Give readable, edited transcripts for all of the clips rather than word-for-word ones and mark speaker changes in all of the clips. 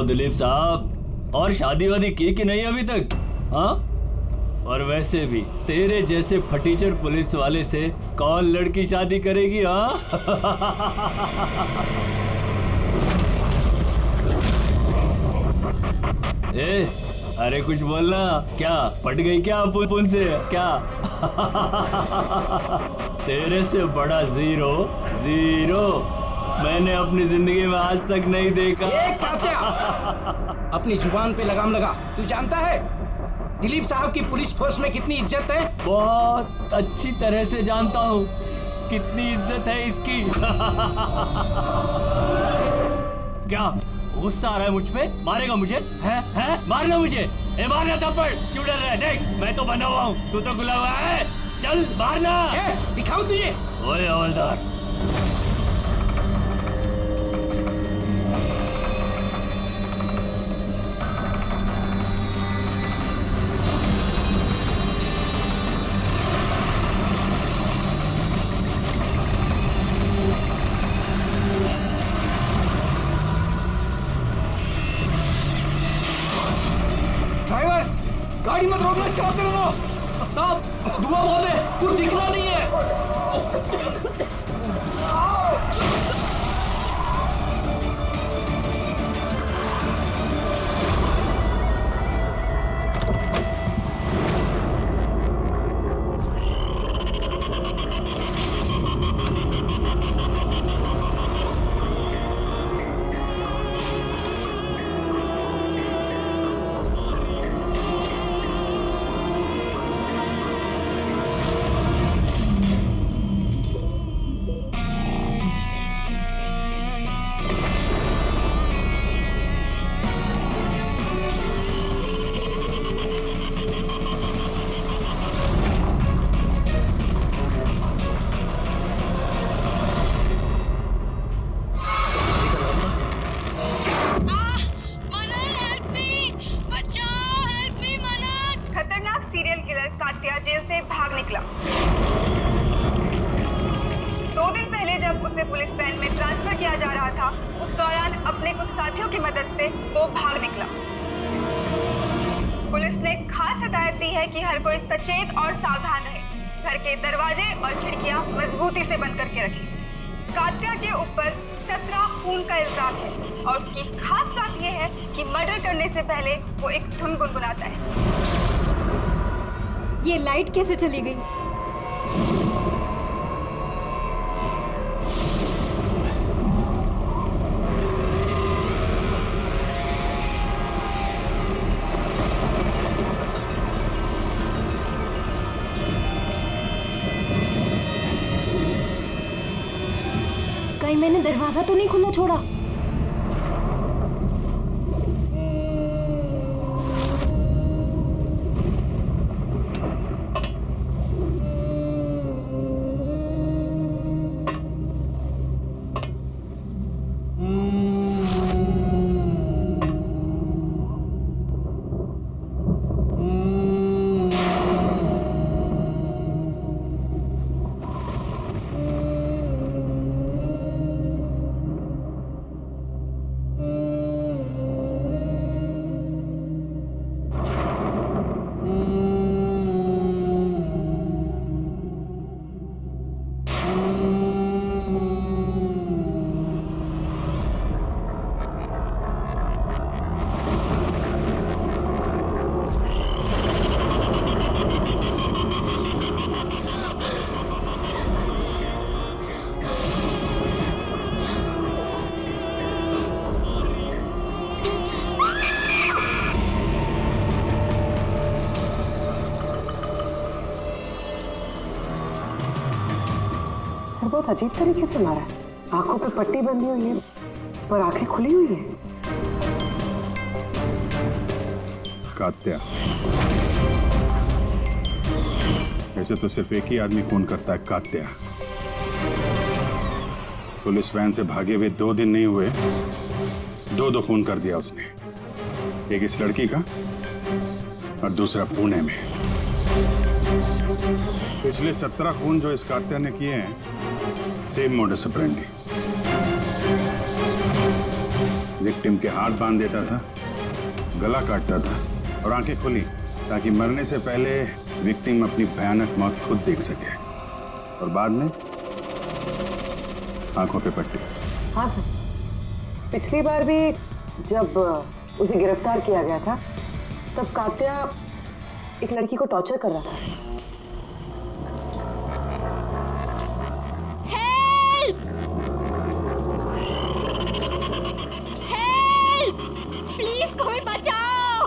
Speaker 1: दिलीप साहब, और शादी वादी की कि नहीं अभी तक? हाँ, और वैसे भी तेरे जैसे फटीचर पुलिस वाले से कौन लड़की शादी करेगी? हाँ ए, अरे कुछ बोलना। क्या पट गई क्या पुन से? क्या तेरे से बड़ा जीरो जीरो मैंने अपनी जिंदगी में आज तक नहीं देखा।
Speaker 2: अपनी जुबान पे लगाम लगा। तू जानता है दिलीप साहब की पुलिस फोर्स में कितनी इज्जत है?
Speaker 1: बहुत अच्छी तरह से जानता हूँ कितनी इज्जत है इसकी। क्या गुस्सा आ रहा है मुझ पे? मारेगा मुझे? है मारना मुझे? ए मारना थप्पड़। क्यों डर रहा है? देख मैं तो बना हुआ हूँ, तू तो खुला हुआ है। चल मारना।
Speaker 2: दिखाओ तुझे।
Speaker 1: ओए हवलदार,
Speaker 2: गाड़ी मत रोकना। क्या कर रहे हो साहब? धुआं बहुत है, कुछ दिखना नहीं है।
Speaker 3: जेल से भाग निकला। 2 दिन पहले जब उसे पुलिस वैन में ट्रांसफर किया जा रहा था, उस दौरान अपने कुछ साथियों की मदद से वो भाग निकला। पुलिस ने खास हिदायत दी है कि हर कोई सचेत और सावधान रहे, घर के दरवाजे और खिड़कियां मजबूती से बंद करके रखें। कात्या के ऊपर 17 खून का इल्जाम है और उसकी खास बात यह है कि मर्डर करने से पहले वो एक धुन गुनगुनाता है।
Speaker 4: ये लाइट कैसे चली गई? कहीं मैंने दरवाजा तो नहीं खुला छोड़ा?
Speaker 5: बहुत अजीब तरीके से मारा है। आंखों पे पट्टी बंधी हुई है पर आंखें खुली हुई है।
Speaker 6: कात्या, ऐसे तो सिर्फ एक ही आदमी खून करता है, कात्या। पुलिस वैन से भागे हुए 2 दिन नहीं हुए, 2 खून कर दिया उसने। एक इस लड़की का और दूसरा पुणे में। पिछले 17 खून जो इस कात्या ने किए हैं, सेम मोडस ऑपरेंडी। विक्टिम के हाथ बांध देता था, गला काटता था और आंखें खुली ताकि मरने से पहले विक्टिम अपनी भयानक मौत खुद देख सके, और बाद में आंखों पे पट्टी।
Speaker 5: हाँ सर, पिछली बार भी जब उसे गिरफ्तार किया गया था तब कात्या एक लड़की को टॉर्चर कर रहा था।
Speaker 4: हेल्प! हेल्प! प्लीज कोई बचाओ!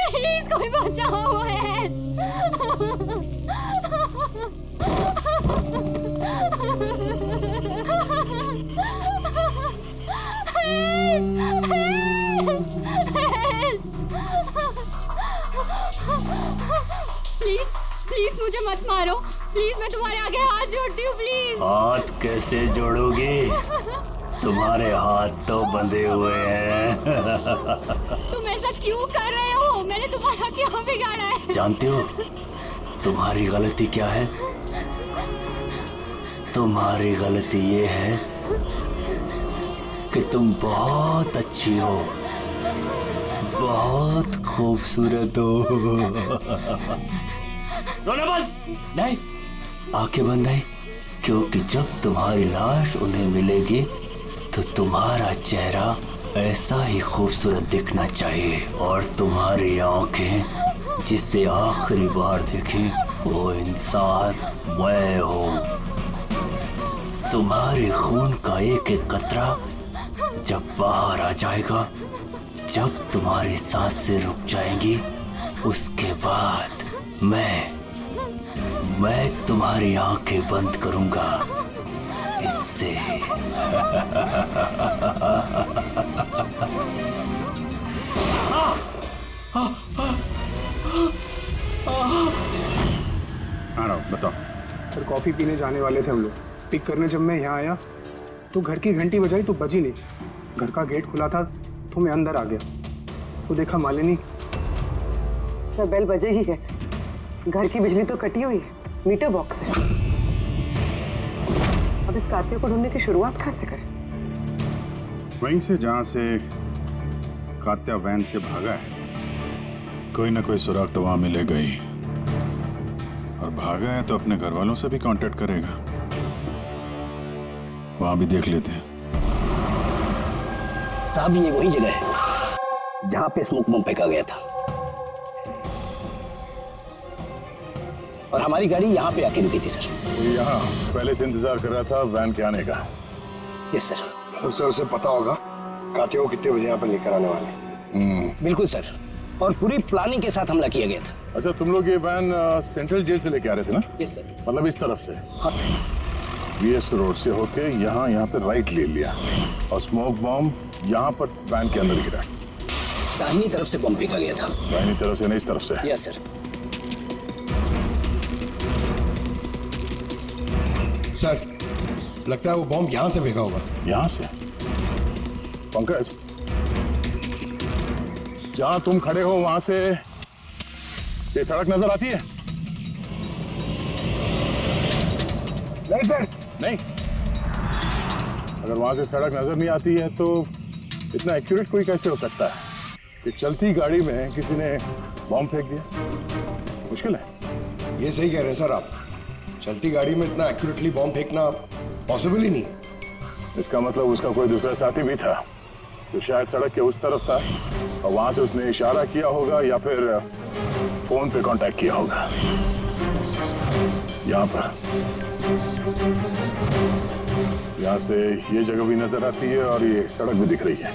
Speaker 4: प्लीज कोई बचाओ! प्लीज प्लीज मुझे मत मारो, प्लीज मैं तुम्हारे आगे हाथ जोड़ती हूँ, प्लीज।
Speaker 1: हाथ कैसे जोड़ोगी? तुम्हारे हाथ तो बंधे हुए हैं।
Speaker 4: तुम ऐसा क्यों कर रहे हो? मैंने तुम्हारा क्या बिगाड़ा है?
Speaker 1: जानते हो तुम्हारी गलती क्या है? तुम्हारी गलती ये है कि तुम बहुत अच्छी हो, बहुत खूबसूरत हो। रोना बंद! नहीं, आंखें बंद नहीं, क्योंकि जब तुम्हारी लाश उन्हें मिलेगी तो तुम्हारा चेहरा ऐसा ही खूबसूरत दिखना चाहिए, और तुम्हारी आंखें जिसे आखिरी बार देखी वो इंसान मैं हूँ। तुम्हारे खून का एक एक कतरा जब बाहर आ जाएगा, जब तुम्हारी सांसें रुक जाएंगी, उसके बाद मैं तुम्हारी आंखें बंद करूंगा। इससे
Speaker 6: बताओ।
Speaker 2: सर कॉफी पीने जाने वाले थे हम लोग। पिक करने जब मैं यहाँ आया तो घर की घंटी बजाई तो बजी नहीं। घर का गेट खुला था तो मैं अंदर आ गया तो देखा मालिनी।
Speaker 5: तो बेल बजेगी कैसे? घर की बिजली तो कटी हुई है, मीटर बॉक्स है। अब इस कातिल को ढूंढने की शुरुआत कहाँ से करें?
Speaker 6: वहीं से जहां से कात्या वैन से भागा है। कोई ना कोई सुराग तो वहां मिलेगा ही, और भागा है तो अपने घर वालों से भी कांटेक्ट करेगा। वहां भी देख लेते हैं।
Speaker 7: साहब ये वही जगह है जहां पे स्मोक बम फेंका गया था, और हमारी गाड़ी यहाँ पे आके रुकी थी सर।
Speaker 8: यहाँ पहले से इंतजार कर रहा था वैन के आने का।
Speaker 7: Yes sir.
Speaker 9: उसे पता होगा कातियों को कितने बजे यहाँ पर लेकर आने वाले।
Speaker 7: बिल्कुल सर, और पूरी प्लानिंग के साथ हमला किया गया था।
Speaker 8: अच्छा, तुम लोग ये वैन सेंट्रल जेल से लेके आ रहे थे ना?
Speaker 7: Yes sir.
Speaker 8: मतलब इस तरफ से?
Speaker 7: हाँ।
Speaker 8: वीएस रोड से होके यहाँ पे राइट ले लिया, और स्मोक बॉम्ब यहाँ पर वैन के अंदर गिरा।
Speaker 7: दाहिनी तरफ से बम फेंका गया था।
Speaker 8: दाहिनी तरफ से नहीं, इस तरफ से?
Speaker 7: Yes sir.
Speaker 9: सर लगता है वो बॉम्ब यहाँ से फेंका होगा।
Speaker 8: यहाँ से? पंकज, जहां तुम खड़े हो वहां से ये सड़क नजर आती है?
Speaker 9: नहीं सर।
Speaker 8: नहीं? अगर वहां से सड़क नजर नहीं आती है तो इतना एक्यूरेट कोई कैसे हो सकता है कि चलती गाड़ी में किसी ने बॉम्ब फेंक दिया? मुश्किल है।
Speaker 9: ये सही कह रहे हैं सर आप। चलती गाड़ी में इतना एक्यूरेटली बॉम्ब फेंकना पॉसिबल ही नहीं।
Speaker 8: इसका मतलब उसका कोई दूसरा साथी भी था जो शायद सड़क के उस तरफ था, और वहां से उसने इशारा किया होगा या फिर फोन पे कांटेक्ट किया होगा। यहाँ से ये जगह भी नजर आती है और ये सड़क भी दिख रही है।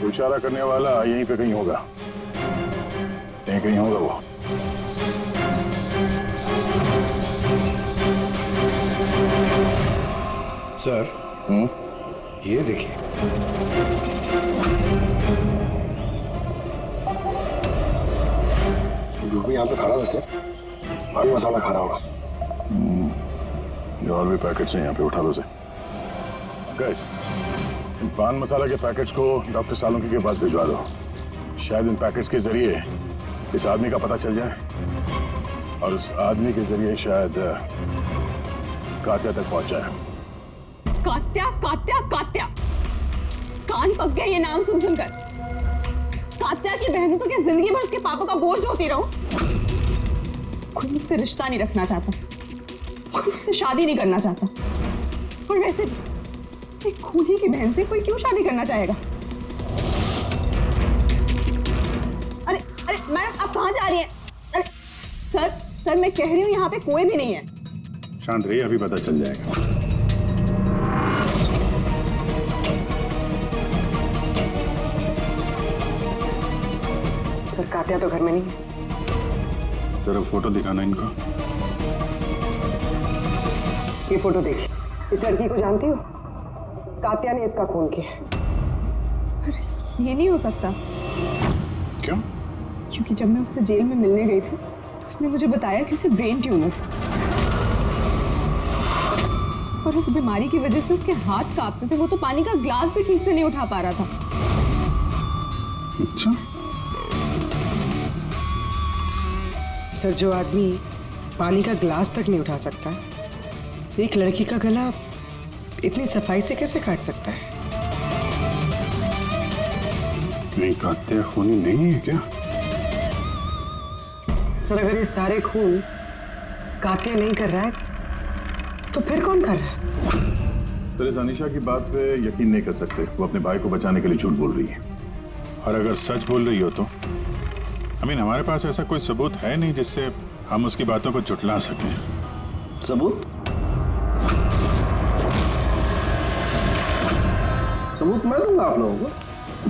Speaker 8: तो इशारा करने वाला यहीं पे कहीं होगा, यहीं कहीं होगा वो।
Speaker 9: सर ये देखिए, जो भी यहाँ पे खड़ा था सर, पान मसाला खा रहा होगा।
Speaker 8: ये और भी पैकेट्स हैं यहाँ पे, उठा लो से। गाइस, पान मसाला के पैकेट्स को डॉक्टर सालुंकी के पास भिजवा दो। शायद इन पैकेट्स के जरिए इस आदमी का पता चल जाए और उस आदमी के जरिए शायद कात्या तक पहुंचा है।
Speaker 4: कात्या कात्या कात्या, कान पक गया ये नाम सुन सुनकर। कात्या की बहन तो क्या जिंदगी भर उसके पापा का बोझ होती रहूं? कोई मुझसे रिश्ता नहीं रखना चाहता, कोई मुझसे शादी नहीं करना चाहता। और वैसे भी एक खूनी की बहन से कोई क्यों शादी करना चाहेगा? अरे अरे मैडम, आप कहाँ जा रही हैं? अरे सर मैं कह रही हूँ यहाँ पे कोई भी नहीं है।
Speaker 8: शांत रहिए, अभी पता चल जाएगा।
Speaker 5: सर कात्या तो घर में नहीं है।
Speaker 8: जरा फोटो दिखाना इनको।
Speaker 5: ये फोटो देखिए, इस लड़की को जानती हो? कात्या ने इसका खून किया।
Speaker 4: ये नहीं हो सकता।
Speaker 8: क्यों?
Speaker 4: क्योंकि जब मैं उससे जेल में मिलने गई थी तो उसने मुझे बताया कि उसे ब्रेन ट्यूमर और उस बीमारी की वजह से उसके हाथ कांपते थे। वो तो पानी का ग्लास भी ठीक से नहीं उठा पा रहा था।
Speaker 8: अच्छा,
Speaker 5: सर जो आदमी पानी का ग्लास तक नहीं उठा सकता, एक लड़की का गला इतनी सफाई से कैसे काट सकता है?
Speaker 8: नहीं, कात्या खूनी नहीं है क्या?
Speaker 5: सर अगर ये सारे खून कात्या नहीं कर रहा है तो फिर कौन कर रहा है?
Speaker 8: सर, इस अनीशा की बात पे यकीन नहीं कर सकते। वो अपने भाई को बचाने के लिए झूठ बोल रही है। और अगर सच बोल रही हो तो हमारे पास ऐसा कोई सबूत है नहीं जिससे हम उसकी बातों को झुठला सकें।
Speaker 7: सबूत? सबूत मैं दूंगा आप लोगों को।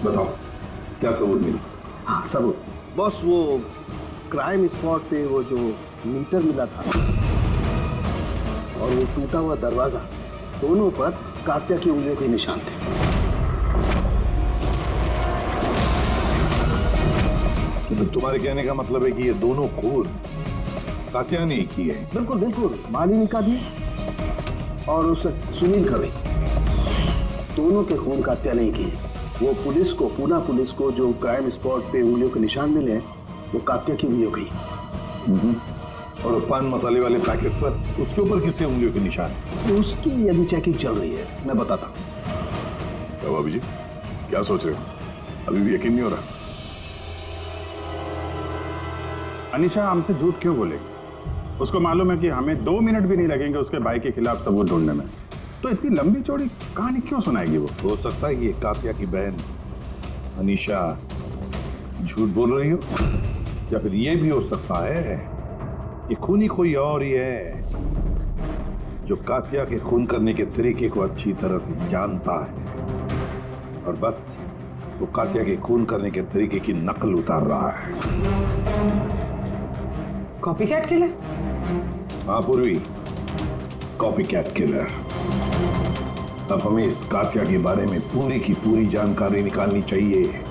Speaker 9: बताओ क्या सबूत मिला?
Speaker 7: हाँ सबूत बॉस, वो क्राइम स्पॉट पे वो जो मीटर मिला था और वो टूटा हुआ दरवाजा, दोनों पर कात्या की उंगलियों के निशान थे।
Speaker 10: तो तुम्हारे कहने का मतलब है कि ये दोनों खून कात्या ने की है?
Speaker 7: बिल्कुल बिल्कुल, मालिनी का भी और उस सुनील का भी। दोनों के खून कात्या नहीं किए। वो पुलिस को, पूना पुलिस को जो क्राइम स्पॉट पे उंगलियों के निशान मिले हैं वो कात्या की उंगलियों की।
Speaker 10: और पान मसाले वाले पैकेट पर उसके ऊपर किसके उंगलियों के निशान?
Speaker 7: तो उसकी अभी चेकिंग चल रही है, मैं बताता हूँ।
Speaker 8: क्या भाभी जी, क्या सोच रहे हो? अभी भी यकीन नहीं हो रहा? अनीशा हमसे झूठ क्यों बोलेगी? उसको मालूम है कि हमें 2 मिनट भी नहीं लगेंगे उसके भाई के खिलाफ सबूत ढूंढने में, तो इतनी लंबी चौड़ी कहानी क्यों सुनाएगी वो?
Speaker 10: हो सकता है ये कात्या की बहन अनीशा झूठ बोल रही हो, या फिर ये भी हो सकता है कि खूनी कोई और ही है जो कात्या के खून करने के तरीके को अच्छी तरह से जानता है और बस वो कात्या के खून करने के तरीके की नकल उतार रहा है।
Speaker 5: Copy cat killer?
Speaker 10: हाँ पूर्वी, कॉपी कैट किलर। अब हमें इस कात्या के बारे में पूरी की पूरी जानकारी निकालनी चाहिए,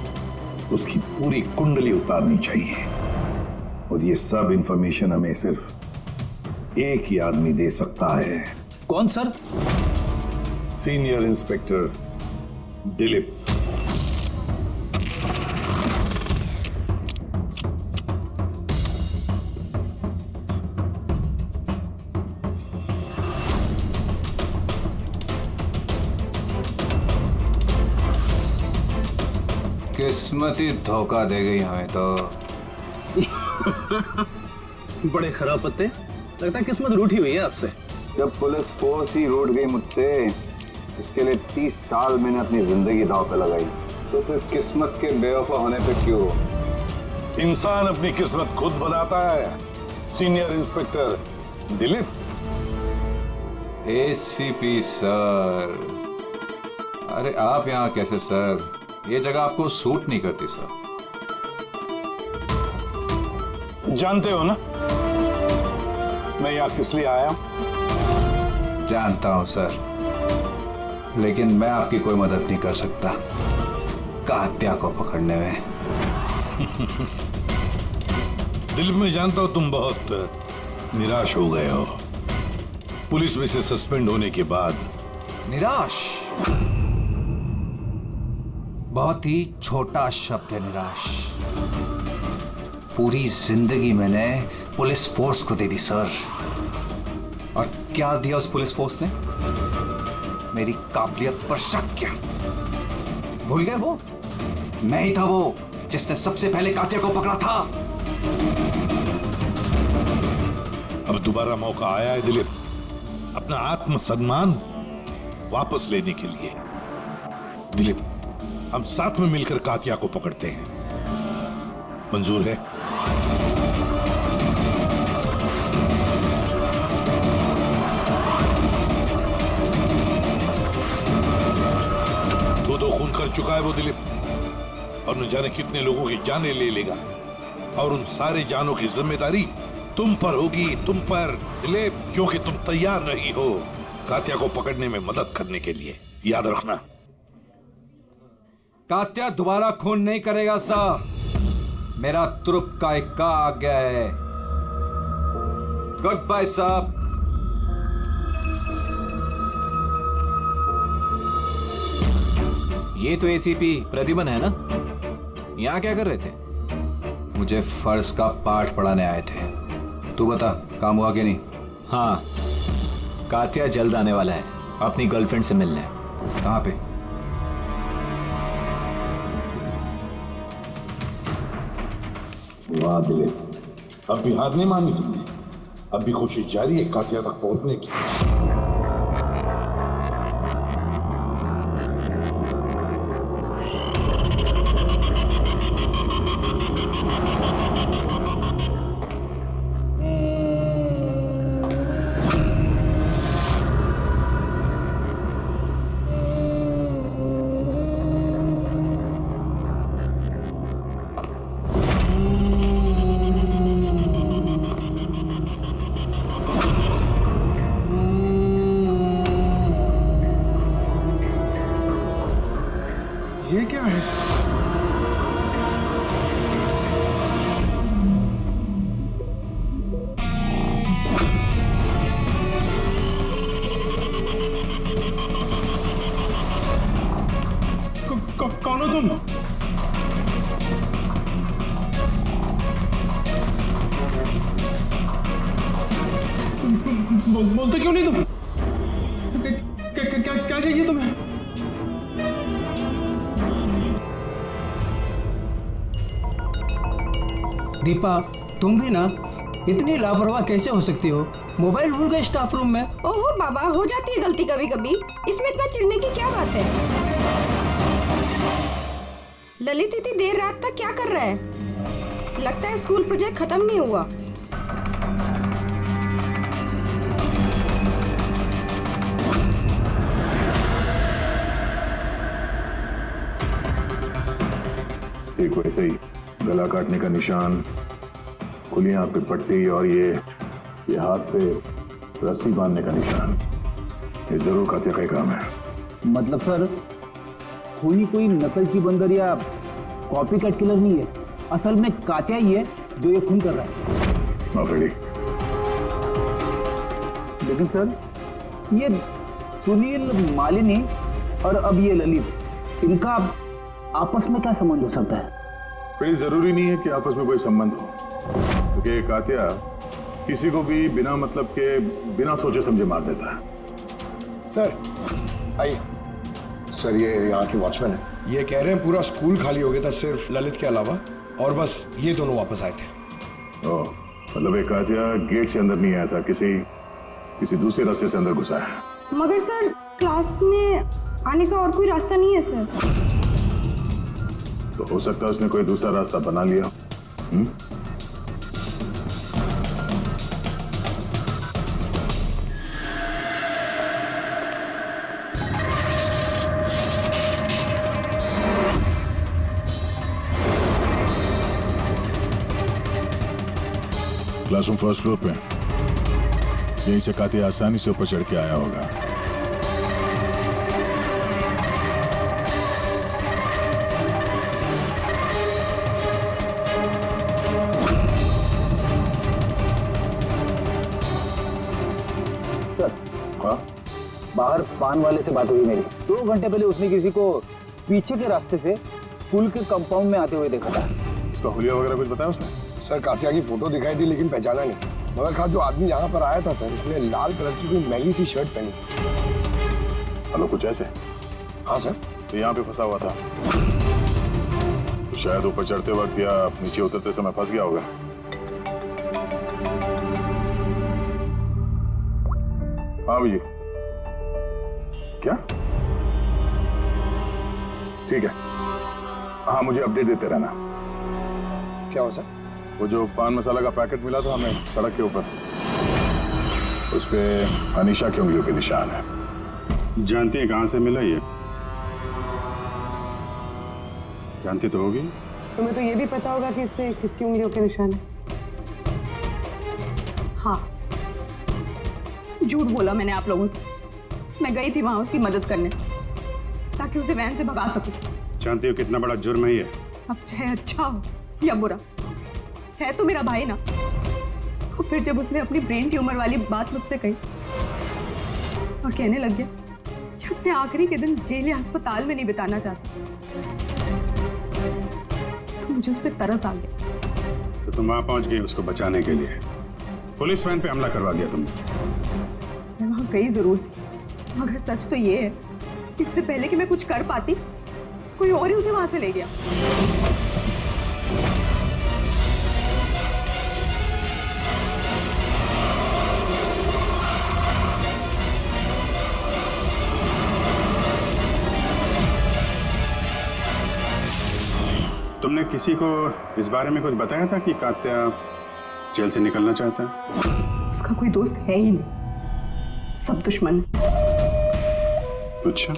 Speaker 10: उसकी पूरी कुंडली उतारनी चाहिए और ये सब इंफॉर्मेशन हमें सिर्फ एक ही आदमी दे सकता है।
Speaker 7: कौन सर?
Speaker 10: Senior inspector Dilip.
Speaker 1: किस्मत ही धोखा दे गई हमें तो।
Speaker 7: बड़े खराब पत्ते, लगता है किस्मत रूठी हुई है आपसे।
Speaker 11: जब पुलिस फोर्स ही रूठ गई मुझसे, इसके लिए 30 साल मैंने अपनी जिंदगी दांव पे लगाई, तो फिर किस्मत के बेवफा होने पे क्यों?
Speaker 10: इंसान अपनी किस्मत खुद बनाता है, senior inspector Dilip.
Speaker 1: ACP sir, अरे आप यहाँ कैसे सर? ये जगह आपको सूट नहीं करती सर।
Speaker 10: जानते हो ना मैं यहाँ किस लिए आया?
Speaker 1: जानता हूं सर, लेकिन मैं आपकी कोई मदद नहीं कर सकता कात्या को पकड़ने में।
Speaker 10: दिल में जानता हूं तुम बहुत निराश हो गए हो पुलिस में से सस्पेंड होने के बाद।
Speaker 1: निराश?
Speaker 12: बहुत ही छोटा शब्द है निराश। पूरी जिंदगी मैंने पुलिस फोर्स को दे दी सर, और क्या दिया उस पुलिस फोर्स ने? मेरी काबिलियत पर शक किया। भूल गए वो? मैं ही था वो जिसने सबसे पहले कातिया को पकड़ा था।
Speaker 10: अब दोबारा मौका आया है दिलीप अपना आत्मसम्मान वापस लेने के लिए। दिलीप, हम साथ में मिलकर कातिया को पकड़ते हैं, मंजूर है? दो खून कर चुका है वो दिलीप, और न जाने कितने लोगों की जानें ले लेगा, और उन सारे जानों की जिम्मेदारी तुम पर होगी, तुम पर दिलीप, क्योंकि तुम तैयार नहीं हो कातिया को पकड़ने में मदद करने के लिए। याद रखना।
Speaker 12: कात्या दोबारा खून नहीं करेगा साहब। मेरा तुरुप का इक्का आ गया है। गुड बाय साहब।
Speaker 13: ये तो एसीपी प्रद्युमन है ना? यहाँ क्या कर रहे थे?
Speaker 12: मुझे फर्ज का पाठ पढ़ाने आए थे। तू बता, काम हुआ कि नहीं?
Speaker 13: हाँ, कातिया जल्द आने वाला है अपनी गर्लफ्रेंड से मिलने।
Speaker 12: कहाँ पे?
Speaker 10: वाह दिलीप, अब भी हार नहीं मानी तुमने। अब भी कोशिश जारी है कातिया तक पहुंचने की।
Speaker 2: ये क्या है? कौन हो तुम? बोलते क्यों नहीं तुम? क्या चाहिए तुम्हें?
Speaker 14: दीपा, तुम भी ना इतनी लापरवाह कैसे हो सकती हो? मोबाइल भूल गए स्टाफ रूम में।
Speaker 15: ओहो बाबा, हो जाती है गलती कभी कभी, इसमें इतना चिढ़ने की क्या बात है? ललित इतनी देर रात तक क्या कर रहा है? लगता है स्कूल प्रोजेक्ट खत्म नहीं हुआ।
Speaker 8: एक वैसे ही गला काटने का निशान, खुली आंख पे पट्टी, और ये हाथ पे रस्सी बांधने का निशान, ये जरूर कातिया का ही काम है।
Speaker 16: मतलब सर, कोई नकल की बंदर या कॉपी कट किलर नहीं है, असल में कातिया ही है जो ये खून कर रहा है।
Speaker 8: माफी।
Speaker 16: लेकिन सर, ये सुनील, मालिनी और अब ये ललित, इनका आपस में क्या संबंध हो सकता है?
Speaker 8: कोई जरूरी नहीं है कि आपस में कोई संबंध हो, क्योंकि कातिया किसी को भी बिना मतलब के, बिना सोचे समझे मार देता है।
Speaker 9: सर आइए। सर, ये यहाँ के वॉचमैन है, ये कह रहे हैं पूरा स्कूल खाली हो गया था सिर्फ ललित के अलावा, और बस ये दोनों वापस आए थे।
Speaker 8: ओह, मतलब एक कातिया गेट से अंदर नहीं आया था, किसी दूसरे रास्ते से अंदर घुसा है।
Speaker 15: मगर सर, क्लास में आने का और कोई रास्ता नहीं है सर।
Speaker 8: तो हो सकता है उसने कोई दूसरा रास्ता बना लिया। क्लासरूम फर्स्ट फ्लोर पे, यहीं से कातिया आसानी से ऊपर चढ़ के आया होगा।
Speaker 16: बाहर पान वाले से बात हुई मेरी। 2 घंटे पहले उसने किसी को पीछे के रास्ते से पुल के कंपाउंड में आते हुए देखा था।
Speaker 8: उसका हुलिया वगैरह कुछ बताया उसने?
Speaker 9: सर कात्या की फोटो दिखाई थी लेकिन पहचाना नहीं। मगर खा जो आदमी यहाँ पर आया था सर, उसने लाल कलर की कोई मैली सी शर्ट पहनी।
Speaker 8: हेलो, कुछ ऐसे?
Speaker 9: हाँ सर।
Speaker 8: तो यहाँ पे फंसा हुआ था तो शायद ऊपर चढ़ते वक्त या नीचे उतरते समय फंस गया होगा। हाँ जी, क्या? ठीक है, हाँ मुझे अपडेट देते रहना।
Speaker 9: क्या हुआ सर?
Speaker 8: वो जो पान मसाला का पैकेट मिला था हमें सड़क के ऊपर, उस पे अनीशा की उंगलियों के निशान है। जानती है कहाँ से मिला ये? जानती तो होगी।
Speaker 5: तुम्हें तो ये भी पता होगा कि इससे किसकी उंगलियों के निशान है।
Speaker 4: हाँ, झूठ बोला मैंने आप लोगों से। मैं गई थी वहां उसकी मदद करने ताकि उसे वैन से भगा सकूं।
Speaker 8: जानती हो कितना बड़ा जुर्म है ये?
Speaker 4: अब चाहे अच्छा हो या बुरा, है तो मेरा भाई ना। और फिर जब उसने अपनी ब्रेन ट्यूमर वाली बात मुझसे कही और कहने लग गया कि अपने आखिरी के दिन जेल या अस्पताल में नहीं बिताना चाहता, तो मुझे उस पर तरस आ गया।
Speaker 8: तो तुम वहां पहुंच गई उसको बचाने के लिए, पुलिस वैन पे हमला करवा दिया तुमने।
Speaker 4: मैं वहां गई जरूर थी, मगर सच तो ये है, इससे पहले कि मैं कुछ कर पाती, कोई और ही उसे वहां से ले गया।
Speaker 8: तुमने किसी को इस बारे में कुछ बताया था कि कात्या जेल से निकलना चाहता है?
Speaker 4: उसका कोई दोस्त है ही नहीं, सब दुश्मन।
Speaker 8: अच्छा,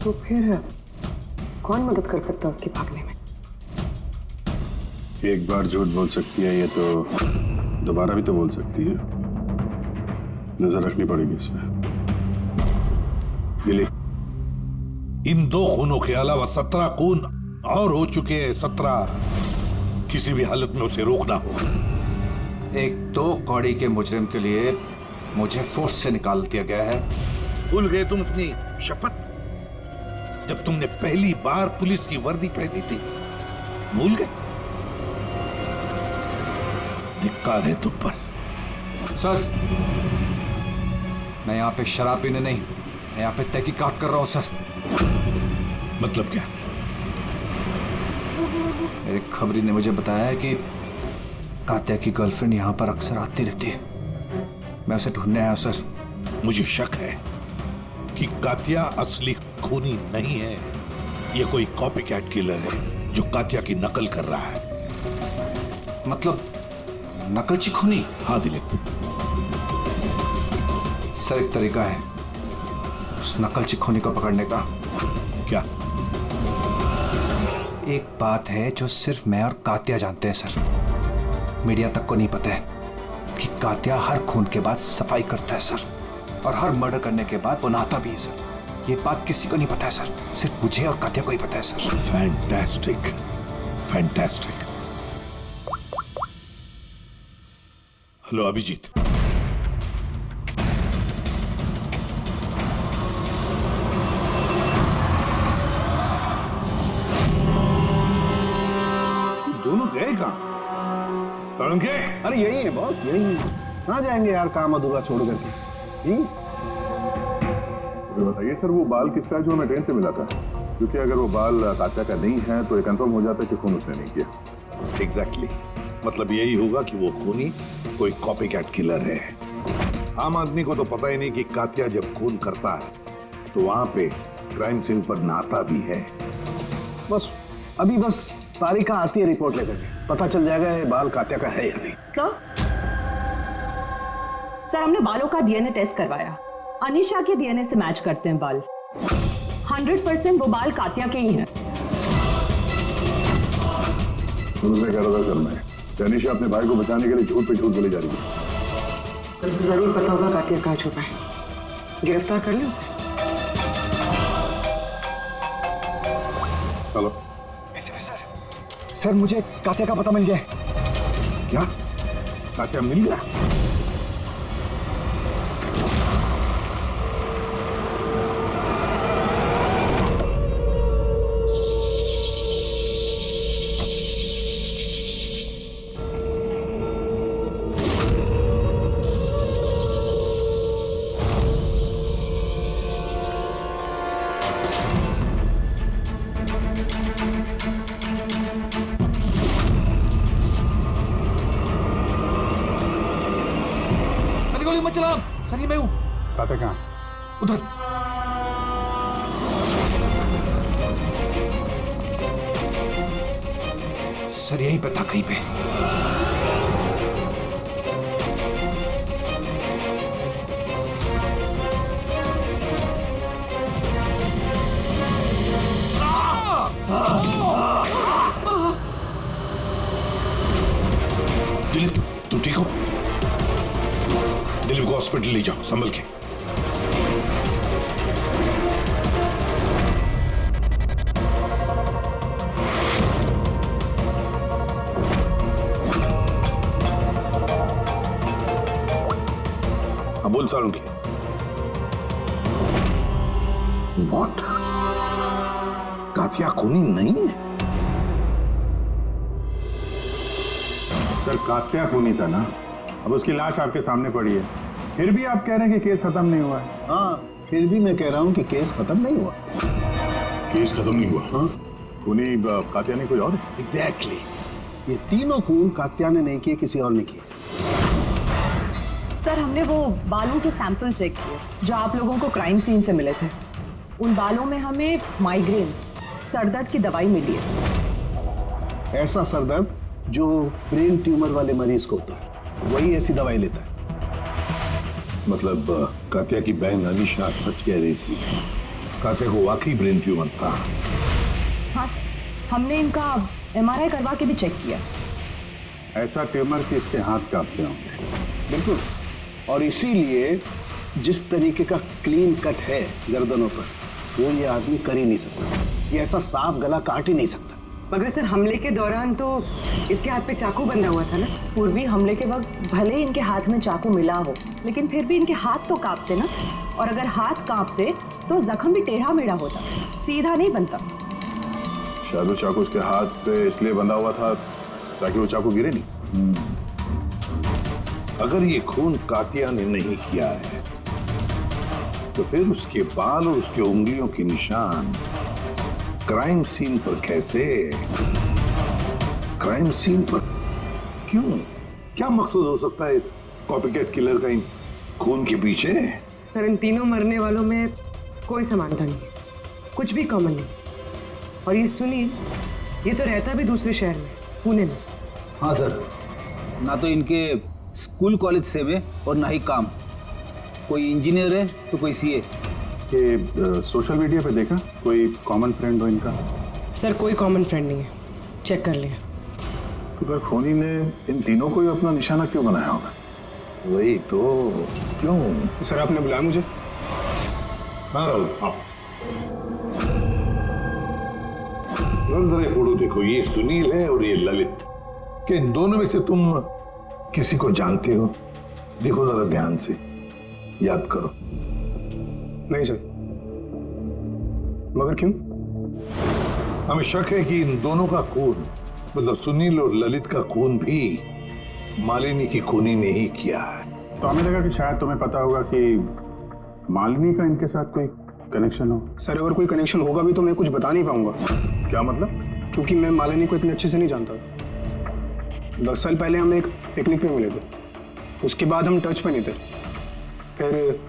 Speaker 5: तो फिर कौन मदद कर सकता है उसके भागने में?
Speaker 8: एक बार झूठ बोल सकती है ये तो दोबारा भी तो बोल सकती है। नजर रखनी पड़ेगी इस पे।
Speaker 10: दिलीप, इन 2 खूनों के अलावा 17 खून और हो चुके हैं। 17 किसी भी हालत में उसे रोकना होगा।
Speaker 12: एक 2 कौड़ी के मुजरिम के लिए मुझे फोर्स से निकाल दिया गया है।
Speaker 10: भूल गए तुम अपनी शपथ जब तुमने पहली बार पुलिस की वर्दी पहनी थी? भूल गए? धिक्कार है तुम पर।
Speaker 12: सर, मैं यहाँ पे शराब पीने नहीं, मैं यहाँ पे तहकीकात कर रहा हूँ सर।
Speaker 10: मतलब क्या?
Speaker 12: मेरे खबरी ने मुझे बताया है कि कात्या की गर्लफ्रेंड यहाँ पर अक्सर आती रहती है। मैं उसे ढूंढने आया हूँ सर।
Speaker 10: मुझे शक है कि कात्या असली खूनी नहीं है। ये कोई कॉपी कैट किलर है जो कात्या की नकल कर रहा है।
Speaker 12: मतलब नकलची खूनी?
Speaker 10: हाँ दिलीप।
Speaker 12: सर, एक तरीका है उस नकलची खूनी को पकड़ने का।
Speaker 10: क्या?
Speaker 12: एक बात है जो सिर्फ मैं और कात्या जानते हैं सर, मीडिया तक को नहीं पता है कि कात्या हर खून के बाद सफाई करता है सर, और हर मर्डर करने के बाद वो नहाता भी है सर। ये बात किसी को नहीं पता है सर, सिर्फ मुझे और कात्या को ही पता है sir.
Speaker 10: Fantastic, fantastic. Hello Abhijit.
Speaker 7: दोनों गए कहाँ?
Speaker 10: सालुंखे?
Speaker 7: अरे यही है बॉस, यही है। कहाँ जाएंगे यार काम अधूरा छोड़ करके?
Speaker 8: बताइए सर, वो बाल किसका है जो हमें ट्रेन से मिला था? क्योंकि अगर वो बाल कात्या का नहीं है तो ये कंफर्म हो जाता है कि खून उसने नहीं किया।
Speaker 10: एग्जैक्टली, मतलब यही होगा कि वो खूनी कोई कॉपी कैट किलर है। आम आदमी को तो पता ही नहीं कि कात्या जब खून करता है तो वहां पे क्राइम सीन पर नहाता भी है।
Speaker 7: बस अभी तारिका आती है रिपोर्ट लेकर के, पता चल जाएगा ये बाल कात्या का है या नहीं।
Speaker 17: सर, हमने बालों का डीएनए टेस्ट करवाया। अनीशा के डीएनए से मैच करते हैं बाल। 100% वो बाल कात्या के ही हैं।
Speaker 8: उनसे कह रहा था सर मैं, अनीशा अपने भाई को बचाने के लिए झूठ पे झूठ बोली जा रही है।
Speaker 5: उसे जरूर पता होगा कात्या कहाँ छुपा है। गिरफ्तार कर ले उसे।
Speaker 8: हेलो
Speaker 13: सर, मुझे कात्या का पता मिल गया।
Speaker 8: क्या? कात्या मिल गया?
Speaker 12: गोली मत चला। सर ये मैं हूँ।
Speaker 8: कात्या कहाँ?
Speaker 12: उधर। सर यहीं पे था कहीं पे।
Speaker 10: दिलीप तुम ठीक हो? दिलीप को हॉस्पिटल ले जाओ संभल के। हाँ बोल सालों की। व्हाट? कातिया खूनी नहीं है?
Speaker 8: सर कात्या खूनी था ना, अब उसकी लाश आपके सामने पड़ी है, फिर भी आप कह रहे हैं कि केस खत्म नहीं हुआ है।
Speaker 7: हाँ, फिर भी मैं कह रहा हूँ कि केस खत्म नहीं हुआ।
Speaker 8: केस खत्म नहीं हुआ? हाँ। खूनी कात्या ने कोई और?
Speaker 7: एग्जैक्टली। ये तीनों खून कात्या ने नहीं किए, किसी और ने किए।
Speaker 17: सर हमने वो बालों के सैंपल चेक किए जो आप लोगों को क्राइम सीन से मिले थे। उन बालों में हमें माइग्रेन, सरदर्द की दवाई मिली है।
Speaker 7: ऐसा सरदर्द जो ब्रेन ट्यूमर वाले मरीज को होता है, वही ऐसी दवाई लेता है।
Speaker 10: मतलब कात्या की बहन अनीशा सच कह रही थी, कात्या को वाकई ब्रेन ट्यूमर था।
Speaker 17: हाँ, हमने इनका MRI करवा के भी चेक किया।
Speaker 8: ऐसा ट्यूमर कि इसके हाथ कांपते होंगे।
Speaker 7: बिल्कुल, और इसीलिए जिस तरीके का क्लीन कट है गर्दनों पर, वो ये आदमी कर ही नहीं सकता। ये ऐसा साफ गला काट ही नहीं सकता।
Speaker 5: मगर सर हमले के दौरान तो इसके हाथ पे चाकू बंधा हुआ था ना।
Speaker 17: पूर्वी हमले के वक्त भले ही इनके हाथ में चाकू मिला हो, लेकिन फिर भी इनके हाथ तो कांपते ना, और अगर हाथ कांपते तो जख्म भी टेढ़ा मेढ़ा होता, सीधा नहीं बनता।
Speaker 8: शायद वो चाकू उसके हाथ पे इसलिए बंधा हुआ था ताकि वो चाकू गिरे नहीं।
Speaker 10: अगर ये खून कातिया ने नहीं किया है तो फिर उसके बाल और उसके उंगलियों के निशान क्राइम सीन पर कैसे? क्राइम सीन पर क्यों? क्या मकसद हो सकता है इस कॉपीकैट किलर का इन खून के पीछे?
Speaker 5: सर इन तीनों मरने वालों में कोई समानता नहीं, कुछ भी कॉमन नहीं। और ये सुनील, ये तो रहता भी दूसरे शहर में, पुणे में।
Speaker 16: हाँ सर, ना तो इनके स्कूल कॉलेज से में और ना ही काम। कोई इंजीनियर है तो कोई CA।
Speaker 8: ये सोशल मीडिया पे देखा कोई कॉमन फ्रेंड हो इनका?
Speaker 5: सर कोई कॉमन फ्रेंड नहीं है, चेक कर लिया।
Speaker 8: तो खूनी ने इन तीनों को ही अपना निशाना क्यों बनाया होगा?
Speaker 10: वही तो, क्यों?
Speaker 2: सर आपने बुलाया मुझे?
Speaker 10: हाँ राहुल, हाँ। जरा फोटो देखो, ये सुनील है और ये ललित। क्या इन दोनों में से तुम किसी को जानते हो? देखो जरा ध्यान से, याद करो।
Speaker 2: नहीं सर। मगर क्यों?
Speaker 10: हमें शक है कि इन दोनों का खून, मतलब सुनील और ललित का खून भी मालिनी की खूनी ने ही किया है।
Speaker 8: तो हमें लगा कि शायद तुम्हें पता होगा कि मालिनी का इनके साथ कोई कनेक्शन हो।
Speaker 2: सर अगर कोई कनेक्शन होगा भी तो मैं कुछ बता नहीं पाऊंगा।
Speaker 8: क्या मतलब?
Speaker 2: क्योंकि मैं मालिनी को इतने अच्छे से नहीं जानता। 10 साल पहले हम एक पिकनिक पे मिले थे, उसके बाद हम टच पे नहीं थे। फिर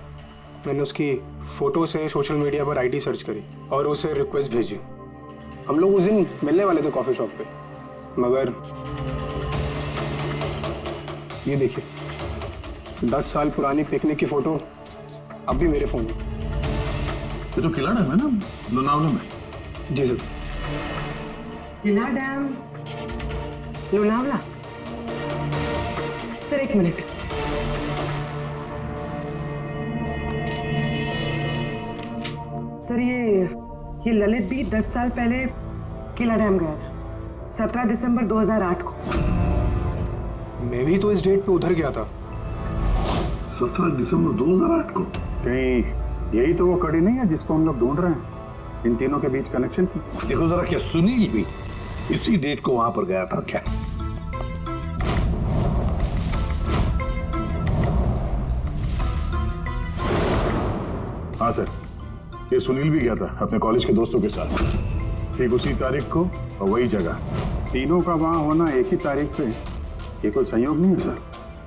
Speaker 2: मैंने उसकी फोटो से सोशल मीडिया पर ID सर्च करी और उसे रिक्वेस्ट भेजी। हम लोग उस दिन मिलने वाले थे कॉफी शॉप पे, मगर ये देखिए 10 साल पुरानी पिकनिक की फोटो अब भी मेरे फोन में।
Speaker 8: ये तो किला डैम है ना, लोनावला में?
Speaker 2: जी सर।
Speaker 5: किला डैम, लोनावला? सर एक मिनट। सर ये ललित भी 10 साल पहले किला डैम गया था, 17 दिसंबर 2008 को।
Speaker 2: मैं भी तो इस डेट पे उधर गया था।
Speaker 10: 17 दिसंबर 2008 को?
Speaker 8: कहीं यही तो वो कड़ी नहीं है जिसको हम लोग ढूंढ रहे हैं, इन तीनों के बीच कनेक्शन की?
Speaker 10: देखो जरा, क्या सुनील भी इसी डेट को वहां पर गया था क्या?
Speaker 8: हाँ सर, ये सुनील भी गया था अपने कॉलेज के दोस्तों के साथ, ठीक उसी तारीख को और वही जगह। तीनों का वहां होना एक ही तारीख पे, ये कोई संयोग नहीं है सर?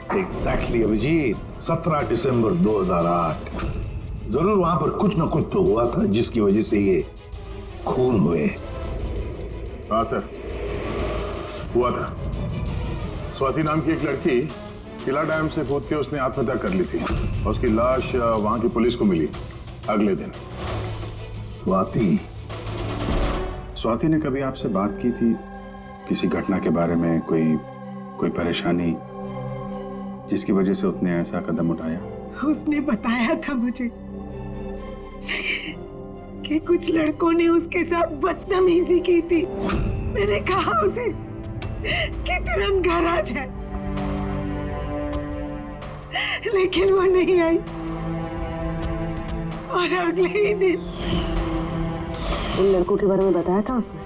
Speaker 10: एग्जैक्टली अभिजीत, 17 दिसंबर 2008। जरूर वहां पर कुछ ना कुछ तो हुआ था जिसकी वजह से ये खून हुए।
Speaker 8: हाँ सर, हुआ था। स्वाति नाम की एक लड़की किला डैम से कूद के उसने आत्महत्या कर ली थी और उसकी लाश वहां की पुलिस को मिली अगले दिन। स्वाति ने कभी आपसे बात की थी किसी घटना के बारे में, कोई परेशानी जिसकी वजह से उसने ऐसा कदम उठाया?
Speaker 5: उसने बताया था मुझे कि कुछ लड़कों ने उसके साथ बदतमीजी की थी। मैंने कहा उसे कि तुरंत घर आ जाए, लेकिन वो नहीं आई और अगले ही दिन उन लड़कों के बारे में बताया था उसने?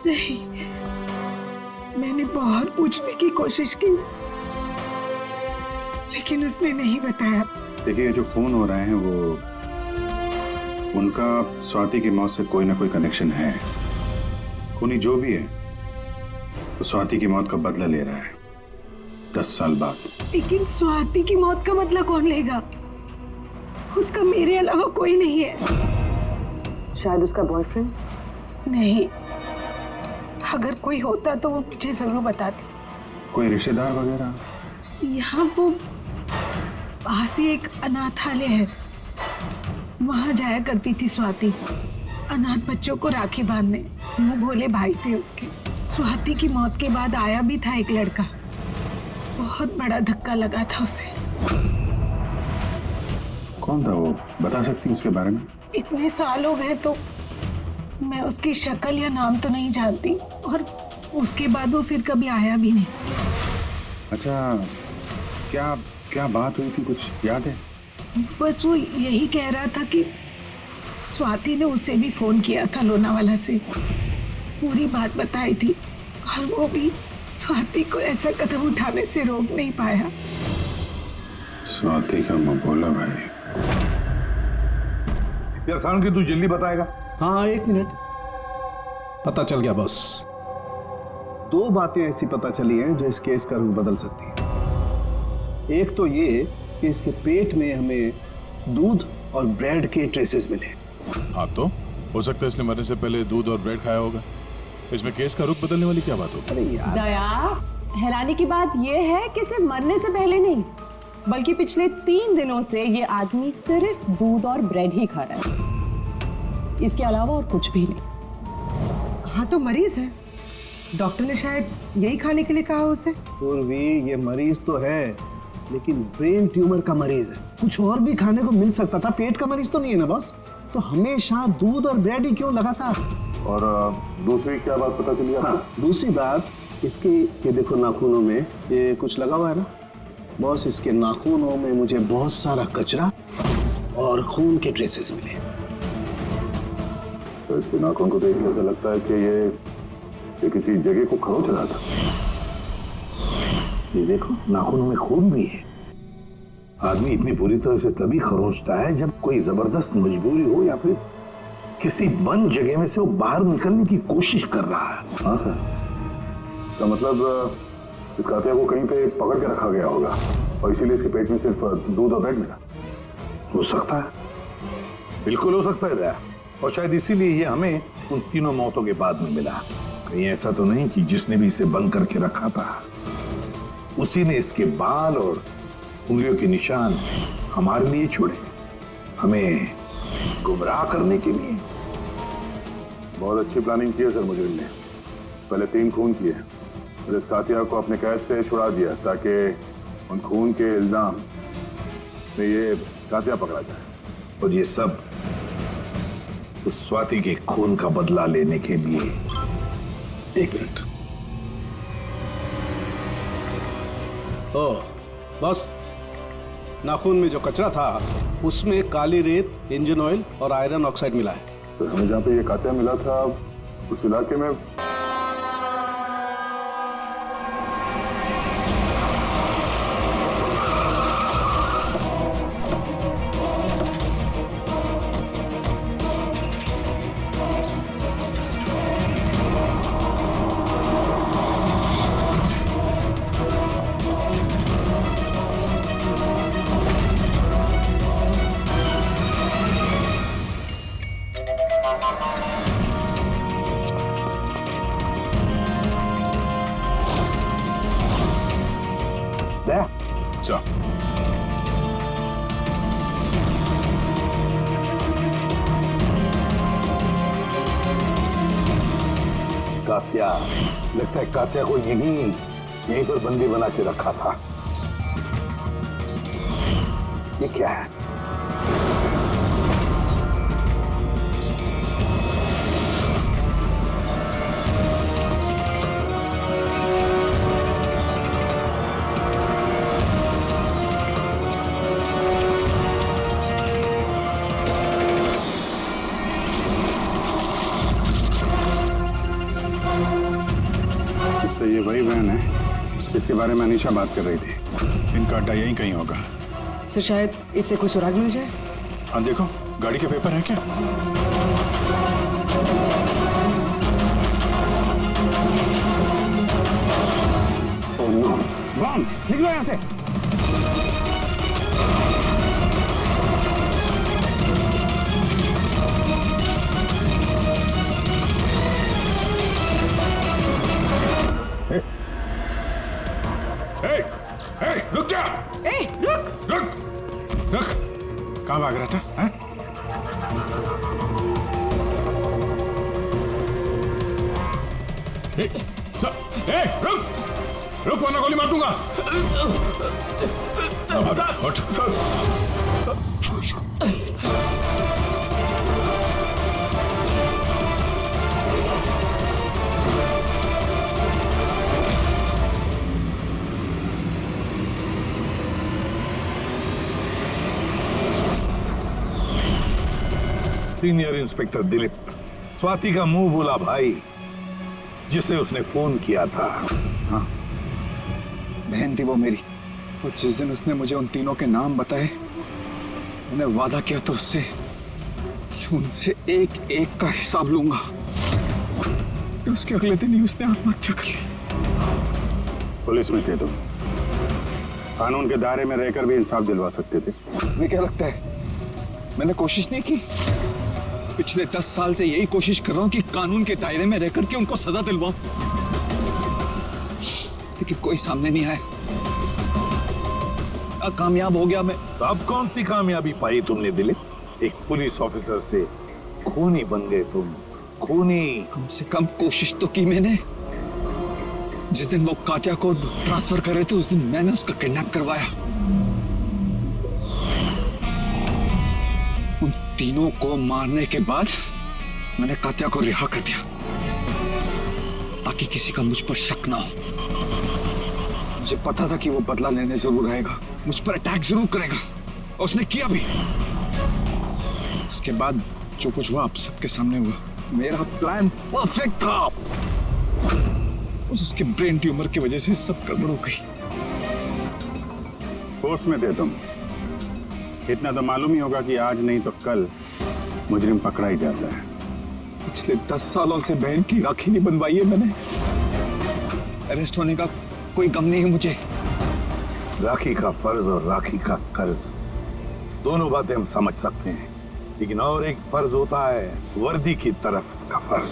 Speaker 5: नहीं, मैंने बहुत पूछने की कोशिश की लेकिन उसने नहीं बताया।
Speaker 8: देखिए, जो खून हो रहे हैं वो उनका स्वाति की मौत से कोई ना कोई कनेक्शन है। खूनी जो भी है वो स्वाति की मौत का बदला ले रहा है 10 साल बाद।
Speaker 5: लेकिन स्वाति की मौत का बदला कौन लेगा? उसका मेरे अलावा कोई नहीं है। शायद उसका बॉयफ्रेंड? नहीं, अगर कोई होता तो वो मुझे जरूर बताती।
Speaker 8: कोई रिश्तेदार वगैरह?
Speaker 5: यहाँ वो पास ही एक अनाथालय है, वहां जाया करती थी स्वाति अनाथ बच्चों को राखी बांधने। वो भोले भाई थे उसके। स्वाति की मौत के बाद आया भी था एक लड़का, बहुत बड़ा धक्का लगा था उसे।
Speaker 8: कौन था वो, बता सकती हैं उसके बारे में?
Speaker 5: इतने साल हो गए तो मैं उसकी शक्ल या नाम तो नहीं जानती, और उसके बाद वो फिर कभी आया भी नहीं।
Speaker 8: अच्छा, क्या बात हुई थी, कुछ याद है?
Speaker 5: बस वो यही कह रहा था कि स्वाति ने उसे भी फोन किया था लोनावाला से, पूरी बात बताई थी, और वो भी स्वाति को ऐसा कदम उठाने से रोक नहीं पाया।
Speaker 8: स्वाति का मबोला भाई।
Speaker 10: यार सारण की तू जल्दी बताएगा?
Speaker 7: हाँ, 1 मिनट। पता चल गया बॉस। 2 बातें ऐसी पता चली हैं जो इस केस का रुख बदल सकती हैं। एक तो ये कि इसके पेट में हमें दूध और ब्रेड के ट्रेसेस मिले।
Speaker 8: हाँ, तो हो सकता है इसने मरने से पहले दूध और ब्रेड खाया होगा। इसमें केस का रुख बदलने वाली क्या बात होगी?
Speaker 7: अरे यार,
Speaker 17: दया, हैरानी की बात यह है कि सिर्फ मरने से पहले नहीं, बल्कि पिछले 3 दिनों से ये आदमी सिर्फ दूध और ब्रेड ही खा रहा है, इसके अलावा और कुछ भी नहीं।
Speaker 5: हाँ, तो मरीज है, डॉक्टर ने शायद यही खाने के लिए कहा उसे।
Speaker 7: पूर्वी, ये मरीज तो है, लेकिन ब्रेन ट्यूमर का मरीज है। कुछ और भी खाने को मिल सकता था, पेट का मरीज तो नहीं है ना बॉस। तो हमेशा दूध और ब्रेड ही क्यों लगातार?
Speaker 8: और दूसरी क्या बात पता चली आपको?
Speaker 7: हाँ, दूसरी बात इसके, ये देखो नाखूनों में ये कुछ लगा हुआ है ना बॉस। इसके नाखूनों में मुझे बहुत सारा कचरा और खून के ट्रेसेस मिले।
Speaker 8: तो इसके नाखून को देख ऐसा लगता है कि ये किसी जगह को खरोच रहा था।
Speaker 10: ये देखो, नाखूनों में खून भी है। आदमी इतनी बुरी तरह से तभी खरोंचता है जब कोई जबरदस्त मजबूरी हो या फिर किसी बंद जगह में से वो बाहर निकलने की कोशिश कर रहा है।
Speaker 8: हाँ सर, तो मतलब इस कातिया को कहीं पे पकड़ के रखा गया होगा और इसीलिए इसके पेट में सिर्फ दूध और ब्रेड मिला।
Speaker 10: हो सकता है, बिल्कुल हो सकता है दया। और शायद इसीलिए ये हमें उन तीनों मौतों के बाद में मिला। कहीं ऐसा तो नहीं कि जिसने भी इसे बंद करके रखा था उसी ने इसके बाल और उंगलियों के निशान हमारे लिए छोड़े, हमें गुमराह करने के लिए।
Speaker 8: बहुत अच्छी प्लानिंग की है सर मुजरिम ने। पहले 3 खून किए, फिर इस कातिया को अपने कैद से छुड़ा दिया ताकि उन खून के इल्जाम में ये कातिया पकड़ा जाए।
Speaker 10: और ये सब उस स्वाति के खून का बदला लेने के लिए।
Speaker 7: 1 मिनट। ओह बस, नाखून में जो कचरा था उसमें काली रेत, इंजन ऑयल और आयरन ऑक्साइड मिला है।
Speaker 8: तो हमें जहाँ पे ये कातिया मिला था उस इलाके में
Speaker 10: गया?
Speaker 8: सर
Speaker 10: कात्या, लगता है कात्या को यहीं पर बंदी बना के रखा था। ये क्या है?
Speaker 8: ये वही बहन है जिसके बारे में अनीशा बात कर रही थी। इनका अड्डा यहीं कहीं होगा।
Speaker 15: सर शायद इससे कोई सुराग मिल जाए।
Speaker 8: हाँ देखो, गाड़ी के पेपर है क्या? ओह नो, बम! निकलो यहाँ से। रुक जा! रुक! कहाँ भाग रहा था? हैं? रुक वरना गोली मार दूंगा। हट।
Speaker 10: सीनियर इंस्पेक्टर दिलीप, स्वाति का मुंह बोला भाई जिसे उसने फोन किया था।
Speaker 11: हाँ, बहन थी वो मेरी। और जिस दिन उसने मुझे उन तीनों के नाम बताए, मैंने वादा किया था उससे उनसे एक एक का हिसाब लूंगा। उसके अगले दिन ही उसने आत्महत्या कर ली।
Speaker 8: पुलिस में थे तुम, कानून के दायरे में रहकर भी इंसाफ दिलवा सकते थे।
Speaker 11: तुम्हें क्या लगता है मैंने कोशिश नहीं की? पिछले 10 साल से यही कोशिश कर रहा हूं कि कानून के दायरे में रहकर के उनको सजा दिलवाऊं, लेकिन कोई सामने नहीं आया। कामयाब हो गया मैं।
Speaker 10: तो अब कौन सी कामयाबी पाई तुमने दिलीप? एक पुलिस ऑफिसर से खूनी बन गए तुम, खूनी।
Speaker 11: कम से कम कोशिश तो की मैंने। जिस दिन वो कात्या को ट्रांसफर कर रहे थे उस दिन मैंने उसका किडनैप करवाया। उन तीनों को मारने के बाद मैंने कात्या को रिहा कर दिया ताकि किसी का मुझ पर शक ना हो। मुझे पता था कि वो बदला लेने जरूर आएगा, मुझ पर अटैक जरूर करेगा, और उसने किया भी। इसके बाद जो कुछ हुआ आप सबके सामने हुआ। मेरा प्लान परफेक्ट था, उसके ब्रेन ट्यूमर की वजह से सब गड़बड़ हो गई।
Speaker 8: फोर्स में थे तुम, इतना तो मालूम ही होगा कि आज नहीं तो कल मुजरिम पकड़ा ही जाता है।
Speaker 11: पिछले 10 सालों से बहन की राखी नहीं बनवाई है मैंने। अरेस्ट होने का कोई गम नहीं है मुझे।
Speaker 10: राखी का फर्ज और राखी का कर्ज दोनों बातें हम समझ सकते हैं, लेकिन और एक फर्ज होता है वर्दी की तरफ का फर्ज,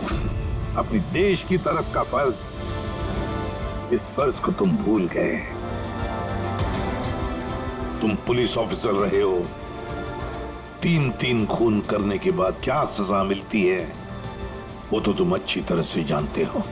Speaker 10: अपनी देश की तरफ का फर्ज। इस फर्ज को तुम भूल गए। तुम पुलिस ऑफिसर रहे हो, 3 खून करने के बाद क्या सजा मिलती है वो तो तुम अच्छी तरह से जानते हो।